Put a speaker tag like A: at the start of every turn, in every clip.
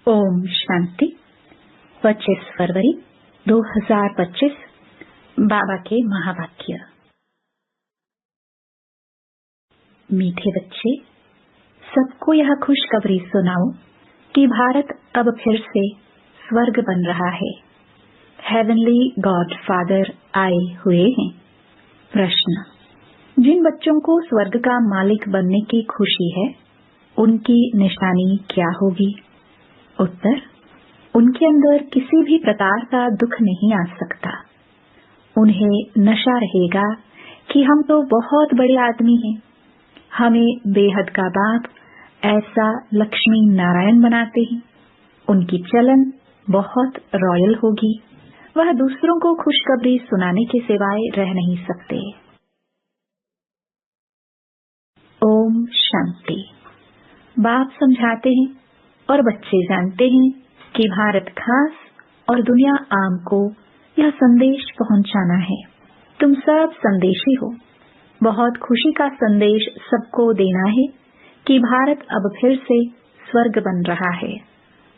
A: ओम शांति। 25 फरवरी 2025 बाबा के महावाक्य। मीठे बच्चे, सबको यह खुशखबरी सुनाओ कि भारत अब फिर से स्वर्ग बन रहा है। हेवनली गॉड फादर आए हुए हैं। प्रश्न: जिन बच्चों को स्वर्ग का मालिक बनने की खुशी है, उनकी निशानी क्या होगी? उत्तर: उनके अंदर किसी भी प्रकार का दुख नहीं आ सकता। उन्हें नशा रहेगा कि हम तो बहुत बड़े आदमी हैं, हमें बेहद का बाप ऐसा लक्ष्मी नारायण बनाते हैं। उनकी चलन बहुत रॉयल होगी। वह दूसरों को खुशखबरी सुनाने के सिवाय रह नहीं सकते। ओम शांति। बाप समझाते हैं और बच्चे जानते हैं कि भारत खास और दुनिया आम को यह संदेश पहुंचाना है। तुम सब संदेशी हो। बहुत खुशी का संदेश सबको देना है कि भारत अब फिर से स्वर्ग बन रहा है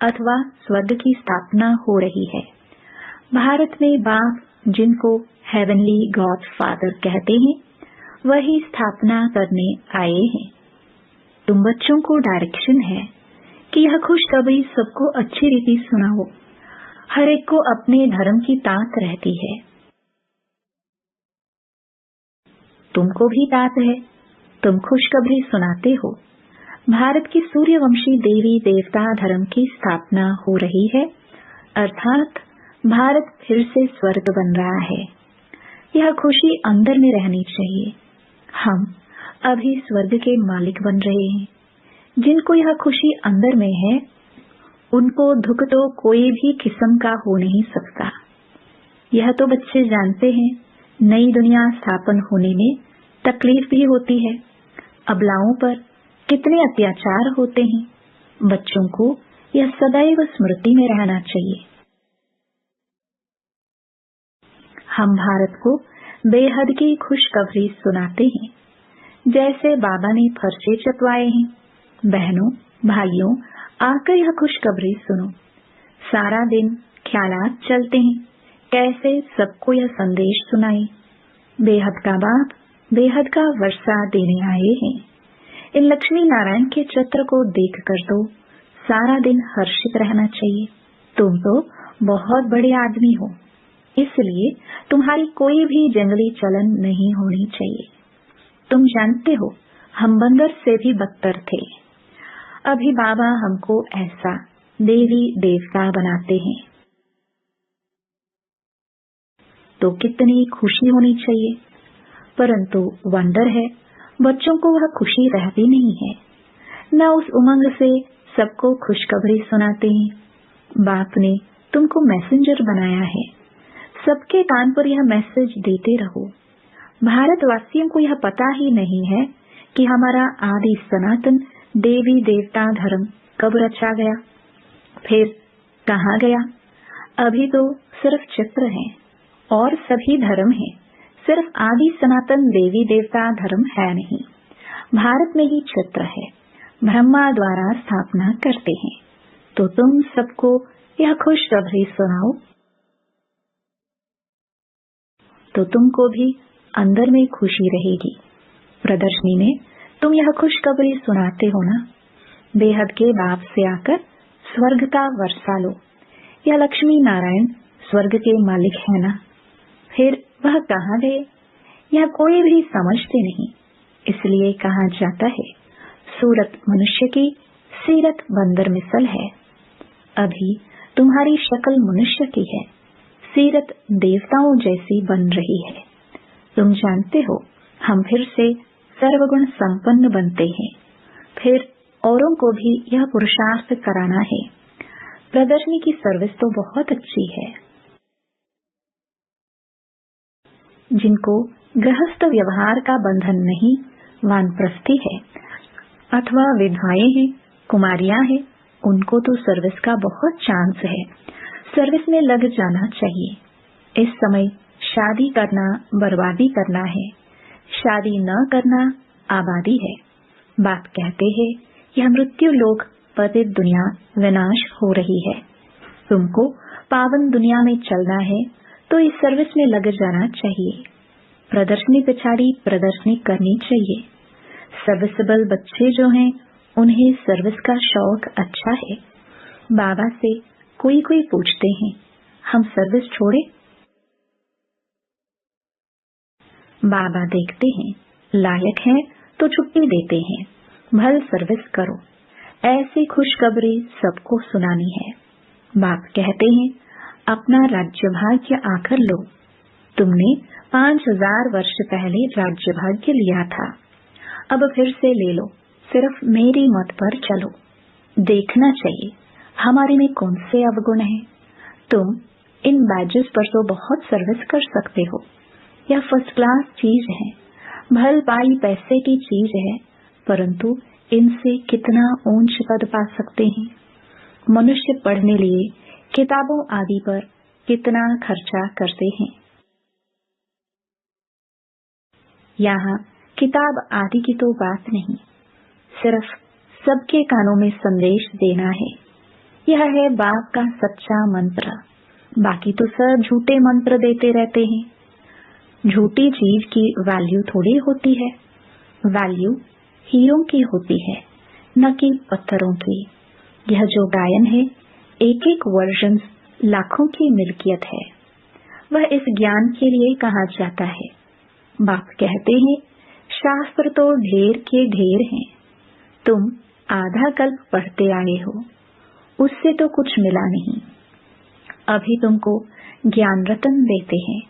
A: अथवा स्वर्ग की स्थापना हो रही है। भारत में बाप, जिनको हेवनली गॉड फादर कहते हैं, वही स्थापना करने आए हैं। तुम बच्चों को डायरेक्शन है कि यह खुशखबरी सबको अच्छी रीति सुनाओ। हर एक को अपने धर्म की तात रहती है। तुमको भी तात है, तुम खुशखबरी सुनाते हो। भारत की सूर्यवंशी देवी देवता धर्म की स्थापना हो रही है, अर्थात भारत फिर से स्वर्ग बन रहा है। यह खुशी अंदर में रहनी चाहिए। हम अभी स्वर्ग के मालिक बन रहे हैं। जिनको यह खुशी अंदर में है, उनको दुख तो कोई भी किस्म का हो नहीं सकता। यह तो बच्चे जानते हैं, नई दुनिया स्थापन होने में तकलीफ भी होती है। अबलाओं पर कितने अत्याचार होते हैं। बच्चों को यह सदैव स्मृति में रहना चाहिए। हम भारत को बेहद की खुशखबरी सुनाते हैं। जैसे बाबा ने फर्शे चतवाए हैं। बहनों, भाइयों, आकर यह खुशखबरी सुनो। सारा दिन ख्यालात चलते हैं, कैसे सबको यह संदेश सुनाए। बेहद का बाप बेहद का वर्षा देने आए हैं। इन लक्ष्मी नारायण के चित्र को देखकर तो सारा दिन हर्षित रहना चाहिए। तुम तो बहुत बड़े आदमी हो, इसलिए तुम्हारी कोई भी जंगली चलन नहीं होनी चाहिए। तुम जानते हो, हम बंदर से भी बदतर थे। अभी बाबा हमको ऐसा देवी देवता बनाते हैं, तो कितनी खुशी होनी चाहिए। परंतु वंडर है, बच्चों को वह खुशी रहती नहीं है। न उस उमंग से सबको खुशखबरी सुनाते हैं। बाप ने तुमको मैसेंजर बनाया है। सबके कान पर यह मैसेज देते रहो। भारतवासियों को यह पता ही नहीं है कि हमारा आदि सनातन देवी देवता धर्म कब रचा गया, फिर कहाँ गया। अभी तो सिर्फ चित्र है और सभी धर्म है, सिर्फ आदि सनातन देवी देवता धर्म है नहीं। भारत में ही चित्र है, ब्रह्मा द्वारा स्थापना करते हैं। तो तुम सबको यह खुशखबरी सुनाओ, तो तुमको भी अंदर में खुशी रहेगी। प्रदर्शनी में तुम यह खुशखबरी सुनाते हो ना, बेहद के बाप से आकर स्वर्ग का वर्षा लो। यह लक्ष्मी नारायण स्वर्ग के मालिक है ना, फिर वह कहाँ गए, यह कोई भी समझते नहीं। इसलिए कहा जाता है, सूरत मनुष्य की, सीरत बंदर मिसल है। अभी तुम्हारी शक्ल मनुष्य की है, सीरत देवताओं जैसी बन रही है। तुम जानते हो, हम फिर से सर्वगुण संपन्न बनते हैं। फिर औरों को भी यह पुरुषार्थ कराना है। प्रदर्शनी की सर्विस तो बहुत अच्छी है। जिनको गृहस्थ व्यवहार का बंधन नहीं, वानप्रस्थी है अथवा विधवाएं हैं, कुमारियां हैं, उनको तो सर्विस का बहुत चांस है। सर्विस में लग जाना चाहिए। इस समय शादी करना बर्बादी करना है, शादी न करना आबादी है। बाप कहते हैं, यह मृत्यु लोक पतित दुनिया विनाश हो रही है। तुमको पावन दुनिया में चलना है तो इस सर्विस में लग जाना चाहिए। प्रदर्शनी पिछाड़ी प्रदर्शनी करनी चाहिए। सर्विसेबल बच्चे जो हैं उन्हें सर्विस का शौक अच्छा है। बाबा से कोई पूछते हैं, हम सर्विस छोड़े? बाबा देखते हैं लायक है तो छुट्टी देते हैं, भल सर्विस करो। ऐसी खुशखबरी सबको सुनानी है। बाप कहते हैं अपना राज्य भाग्य आकर लो। तुमने 5000 वर्ष पहले राज्य भाग्य लिया था, अब फिर से ले लो। सिर्फ मेरी मत पर चलो। देखना चाहिए हमारे में कौन से अवगुण हैं। तुम इन बैजेस पर तो बहुत सर्विस कर सकते हो। यह फर्स्ट क्लास चीज है, भल पाई पैसे की चीज है, परंतु इनसे कितना ऊंच पद पा सकते हैं। मनुष्य पढ़ने लिए किताबों आदि पर कितना खर्चा करते हैं। यहाँ किताब आदि की तो बात नहीं, सिर्फ सबके कानों में संदेश देना है। यह है बाप का सच्चा मंत्र। बाकी तो सब झूठे मंत्र देते रहते हैं। झूठी चीज की वैल्यू थोड़ी होती है। वैल्यू हीरों की होती है, न कि पत्थरों की। यह जो गायन है, एक एक वर्जन लाखों की मिल्कियत है। वह इस ज्ञान के लिए कहा जाता है। बाप कहते हैं शास्त्र तो ढेर के ढेर हैं, तुम आधा कल्प पढ़ते आए हो, उससे तो कुछ मिला नहीं। अभी तुमको ज्ञान रतन देते हैं,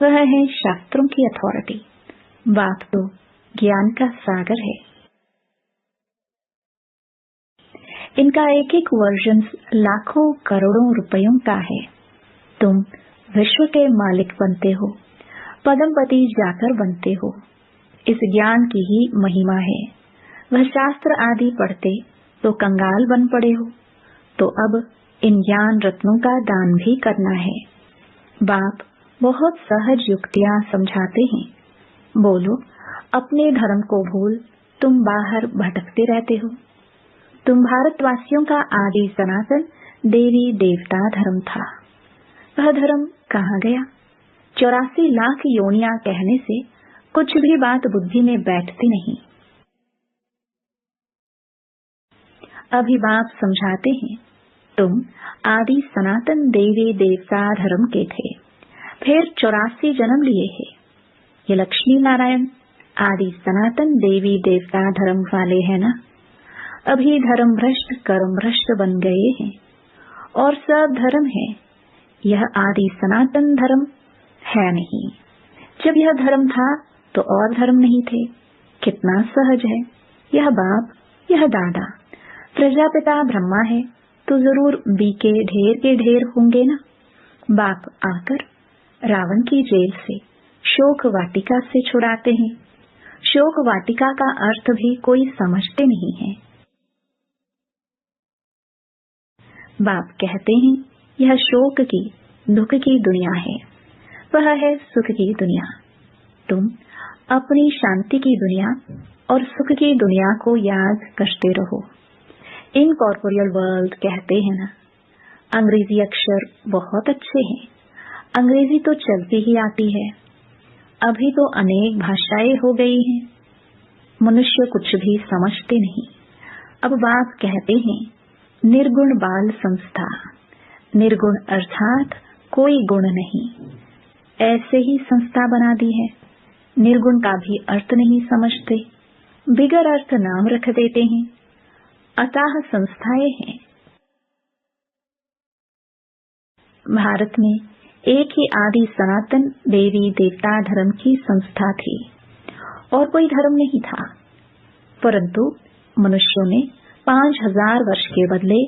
A: वह है शास्त्रों की अथॉरिटी। बाप तो ज्ञान का सागर है। इनका एक एक वर्जन लाखों करोड़ों रुपयों का है। तुम विश्व के मालिक बनते हो, पदमपति जाकर बनते हो। इस ज्ञान की ही महिमा है। वह शास्त्र आदि पढ़ते तो कंगाल बन पड़े हो, तो अब इन ज्ञान रत्नों का दान भी करना है। बाप बहुत सहज युक्तियां समझाते हैं। बोलो अपने धर्म को भूल तुम बाहर भटकते रहते हो। तुम भारतवासियों का आदि सनातन देवी देवता धर्म था, वह धर्म कहाँ गया? 84 लाख योनियां कहने से कुछ भी बात बुद्धि में बैठती नहीं। अभी बाप समझाते हैं तुम आदि सनातन देवी देवता धर्म के थे, फिर 84 जन्म लिए हैं। ये लक्ष्मी नारायण आदि सनातन देवी देवता धर्म वाले हैं ना। अभी धर्म भ्रष्ट कर्म भ्रष्ट बन गए हैं और सब धर्म है, यह आदि सनातन धर्म है नहीं। जब यह धर्म था तो और धर्म नहीं थे। कितना सहज है। यह बाप, यह दादा, प्रजापिता ब्रह्मा है तो जरूर बी के ढेर होंगे ना। बाप आकर रावण की जेल से शोक वाटिका से छुड़ाते हैं। शोक वाटिका का अर्थ भी कोई समझते नहीं है। बाप कहते हैं यह शोक की दुख की दुनिया है, वह है सुख की दुनिया। तुम अपनी शांति की दुनिया और सुख की दुनिया को याद करते रहो। इनकॉर्पोरियल वर्ल्ड कहते हैं ना। अंग्रेजी अक्षर बहुत अच्छे हैं, अंग्रेजी तो चलती ही आती है। अभी तो अनेक भाषाएं हो गई हैं, मनुष्य कुछ भी समझते नहीं। अब बाप कहते हैं निर्गुण बाल संस्था। निर्गुण अर्थात कोई गुण नहीं, ऐसे ही संस्था बना दी है। निर्गुण का भी अर्थ नहीं समझते, बिगर अर्थ नाम रख देते हैं। अतः संस्थाएं हैं। भारत में एक ही आदि सनातन देवी देवता धर्म की संस्था थी और कोई धर्म नहीं था, परंतु मनुष्यों ने 5000 वर्ष के बदले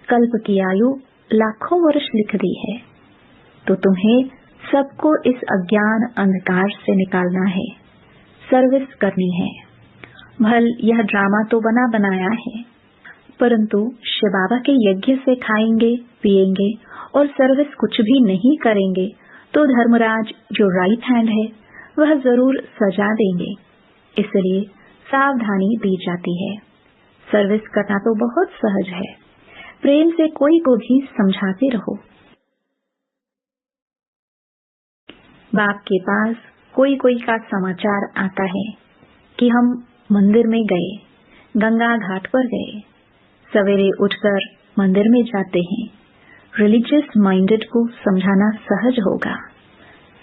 A: कल्प की आयु लाखों वर्ष लिख दी है। तो तुम्हें सबको इस अज्ञान अंधकार से निकालना है, सर्विस करनी है। भल यह ड्रामा तो बना बनाया है, परंतु शिव बाबा के यज्ञ से खाएंगे पिएंगे और सर्विस कुछ भी नहीं करेंगे तो धर्मराज जो राइट हैंड है वह जरूर सजा देंगे। इसलिए सावधानी दी जाती है। सर्विस करना तो बहुत सहज है। प्रेम से कोई को भी समझाते रहो। बाप के पास कोई कोई का समाचार आता है कि हम मंदिर में गए, गंगा घाट पर गए, सवेरे उठकर मंदिर में जाते हैं। रिलीजियस माइंडेड को समझाना सहज होगा।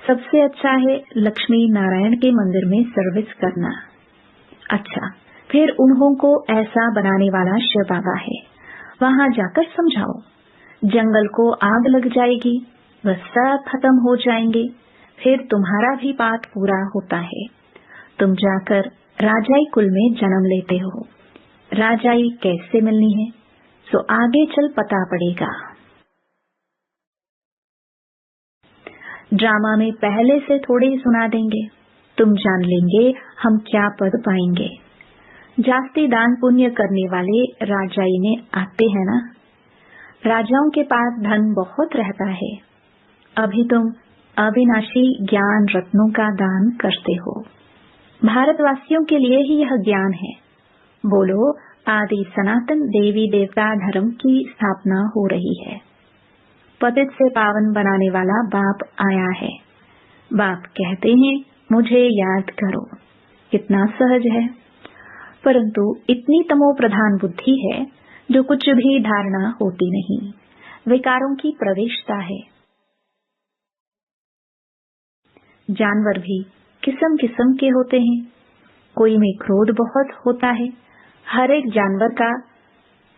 A: सबसे अच्छा है लक्ष्मी नारायण के मंदिर में सर्विस करना। अच्छा, फिर उन्हों को ऐसा बनाने वाला शिव बाबा है, वहां जाकर समझाओ। जंगल को आग लग जाएगी, वह सब खत्म हो जाएंगे, फिर तुम्हारा भी पाठ पूरा होता है। तुम जाकर राजाई कुल में जन्म लेते हो। राजाई कैसे मिलनी है, सो आगे चल पता पड़ेगा। ड्रामा में पहले से थोड़े ही सुना देंगे, तुम जान लेंगे हम क्या पद पाएंगे। जास्ती दान पुण्य करने वाले राजाई में आते हैं ना। राजाओं के पास धन बहुत रहता है। अभी तुम अविनाशी ज्ञान रत्नों का दान करते हो। भारतवासियों के लिए ही यह ज्ञान है। बोलो, आदि सनातन देवी देवता धर्म की स्थापना हो रही है। पतित से पावन बनाने वाला बाप आया है। बाप कहते हैं मुझे याद करो। कितना सहज है। परंतु इतनी तमो प्रधान बुद्धि है जो कुछ भी धारणा होती नहीं। विकारों की प्रवेशता है। जानवर भी किस्म किस्म के होते हैं। कोई में क्रोध बहुत होता है। हर एक जानवर का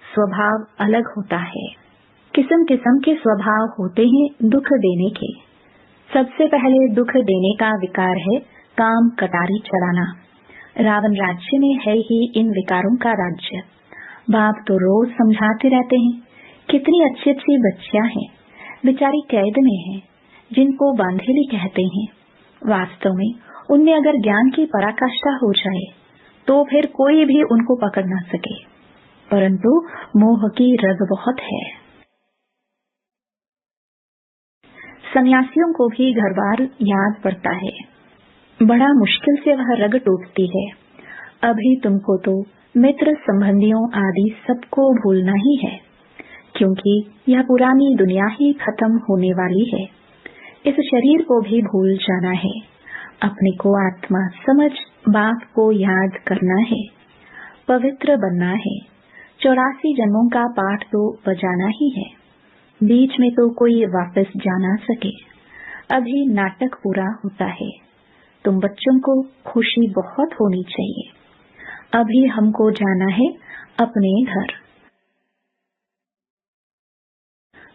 A: स्वभाव अलग होता है। किस्म किस्म के स्वभाव होते हैं दुख देने के। सबसे पहले दुख देने का विकार है काम कटारी चलाना। रावण राज्य में है ही इन विकारों का राज्य। बाप तो रोज समझाते रहते हैं, कितनी अच्छी अच्छी बच्चियां हैं, बेचारी कैद में हैं, जिनको बांधेली कहते हैं। वास्तव में उनमें अगर ज्ञान की पराकाष्ठा हो जाए तो फिर कोई भी उनको पकड़ ना सके। परंतु मोह की रग बहुत है। सन्यासियों को भी घर बार याद पड़ता है। बड़ा मुश्किल से वह रग टूटती है। अभी तुमको तो मित्र संबंधियों आदि सबको भूलना ही है, क्योंकि यह पुरानी दुनिया ही खत्म होने वाली है। इस शरीर को भी भूल जाना है। अपने को आत्मा समझ बाप को याद करना है। पवित्र बनना है। 84 जन्मों का पाठ तो बजाना ही है। बीच में तो कोई वापस जा ना सके। अभी नाटक पूरा होता है। तुम बच्चों को खुशी बहुत होनी चाहिए। अभी हमको जाना है अपने घर।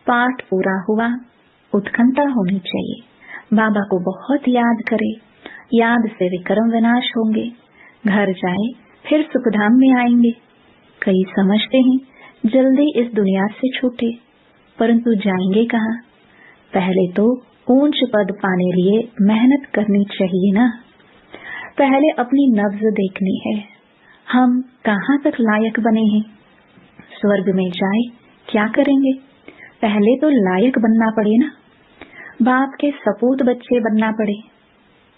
A: पाठ पूरा हुआ, उत्कंठा होनी चाहिए। बाबा को बहुत याद करे। याद से विक्रम विनाश होंगे। घर जाए फिर सुखधाम में आएंगे। कई समझते हैं जल्दी इस दुनिया से छूटे, परंतु जाएंगे कहाँ? पहले तो ऊंच पद पाने लिए मेहनत करनी चाहिए ना। पहले अपनी नब्ज देखनी है। हम कहाँ तक लायक बने हैं? स्वर्ग में जाए क्या करेंगे? पहले तो लायक बनना पड़े ना। बाप के सपूत बच्चे बनना पड़े।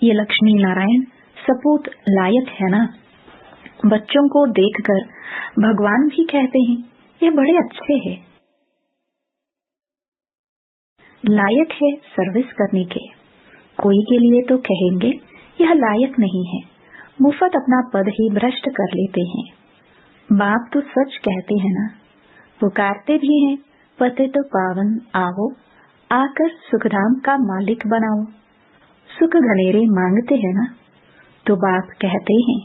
A: ये लक्ष्मी नारायण सपूत लायक है ना। बच्चों को देखकर भगवान भी कहते हैं ये बड़े अच्छे हैं, लायक है सर्विस करने के। कोई के लिए तो कहेंगे यह लायक नहीं है, मुफ्त अपना पद ही भ्रष्ट कर लेते हैं। बाप तो सच कहते हैं ना, पुकारते भी हैं पतित पावन आओ, आकर सुखधाम का मालिक बनाओ। सुख घनेरे मांगते हैं ना, तो बाप कहते हैं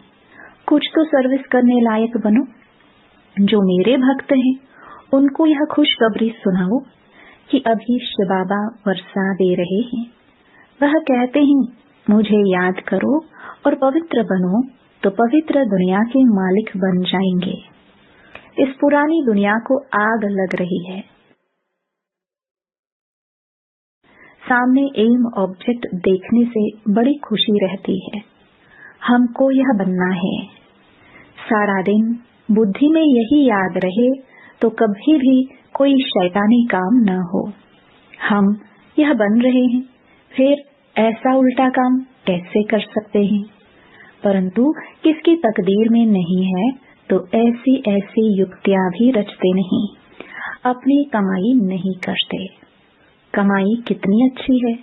A: कुछ तो सर्विस करने लायक बनो। जो मेरे भक्त हैं उनको यह खुशखबरी सुनाओ कि अभी शिव बाबा वर्षा दे रहे हैं। वह कहते हैं मुझे याद करो और पवित्र बनो तो पवित्र दुनिया के मालिक बन जाएंगे। इस पुरानी दुनिया को आग लग रही है। सामने एम ऑब्जेक्ट देखने से बड़ी खुशी रहती है। हमको यह बनना है। सारा दिन बुद्धि में यही याद रहे तो कभी भी कोई शैतानी काम न हो। हम यह बन रहे हैं, फिर ऐसा उल्टा काम कैसे कर सकते हैं? परंतु किसकी तकदीर में नहीं है तो ऐसी ऐसी युक्तियां भी रचते नहीं, अपनी कमाई नहीं करते। कमाई कितनी अच्छी है,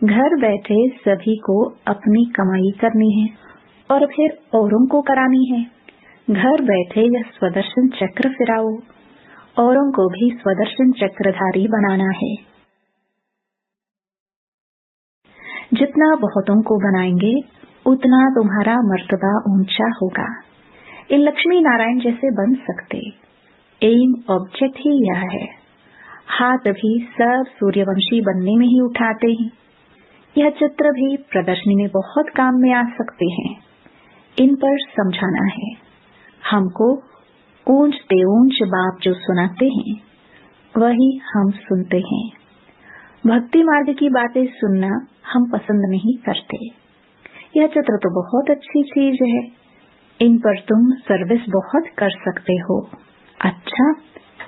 A: घर बैठे सभी को अपनी कमाई करनी है और फिर औरों को करानी है। घर बैठे यह स्वदर्शन चक्र फिराओ, औरों को भी स्वदर्शन चक्रधारी बनाना है। जितना बहुतों को बनाएंगे उतना तुम्हारा मर्तबा ऊंचा होगा। इन लक्ष्मी नारायण जैसे बन सकते, एम ऑब्जेक्ट ही यह है। हाथ भी सब सूर्यवंशी बनने में ही उठाते हैं। यह चित्र भी प्रदर्शनी में बहुत काम में आ सकते हैं। इन पर समझाना है। हमको ऊंचते ऊंच बाप जो सुनाते हैं वही हम सुनते हैं। भक्ति मार्ग की बातें सुनना हम पसंद नहीं करते। यह चित्र तो बहुत अच्छी चीज है, इन पर तुम सर्विस बहुत कर सकते हो। अच्छा,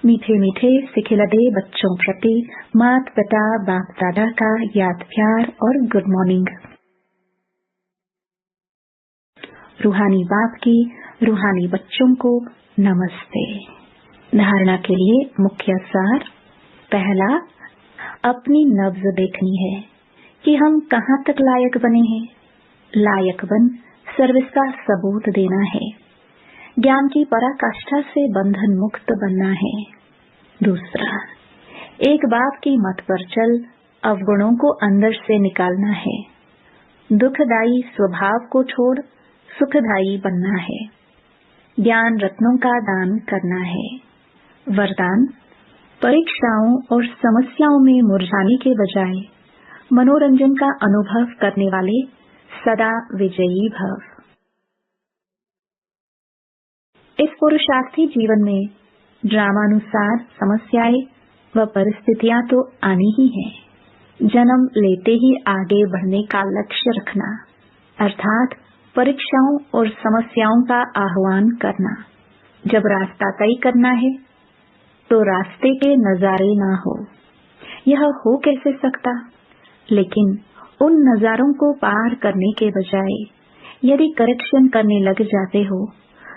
A: मीठे मीठे सिखिलदे बच्चों प्रति मात पिता बाप दादा का याद प्यार और गुड मॉर्निंग। रूहानी बाप की रूहानी बच्चों को नमस्ते। धारणा के लिए मुख्य सार। पहला, अपनी नब्ज देखनी है कि हम कहाँ तक लायक बने हैं। लायक बन सर्विस का सबूत देना है। ज्ञान की पराकाष्ठा से बंधन मुक्त बनना है। दूसरा, एक बाप की मत पर चल अवगुणों को अंदर से निकालना है। दुखदायी स्वभाव को छोड़ सुखदायी बनना है। ज्ञान रत्नों का दान करना है। वरदान, परीक्षाओं और समस्याओं में मुरझाने के बजाय मनोरंजन का अनुभव करने वाले सदा विजयी भव। इस पुरुषार्थी जीवन में ड्रामानुसार समस्याएं व परिस्थितियां तो आनी ही है। जन्म लेते ही आगे बढ़ने का लक्ष्य रखना, अर्थात परीक्षाओं और समस्याओं का आह्वान करना। जब रास्ता तय करना है तो रास्ते के नजारे ना हो, यह हो कैसे सकता। लेकिन उन नजारों को पार करने के बजाय यदि करेक्शन करने लग जाते हो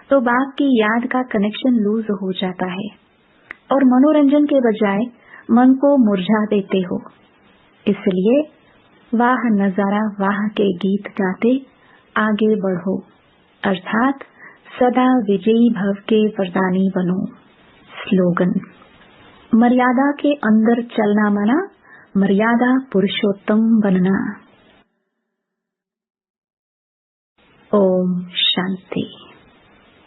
A: तो बाप की याद का कनेक्शन लूज हो जाता है और मनोरंजन के बजाय मन को मुरझा देते हो। इसलिए वाह नजारा वाह के गीत गाते आगे बढ़ो, अर्थात सदा विजयी भव के वरदानी बनो। स्लोगन, मर्यादा के अंदर चलना मना, मर्यादा पुरुषोत्तम बनना। ओम शांति।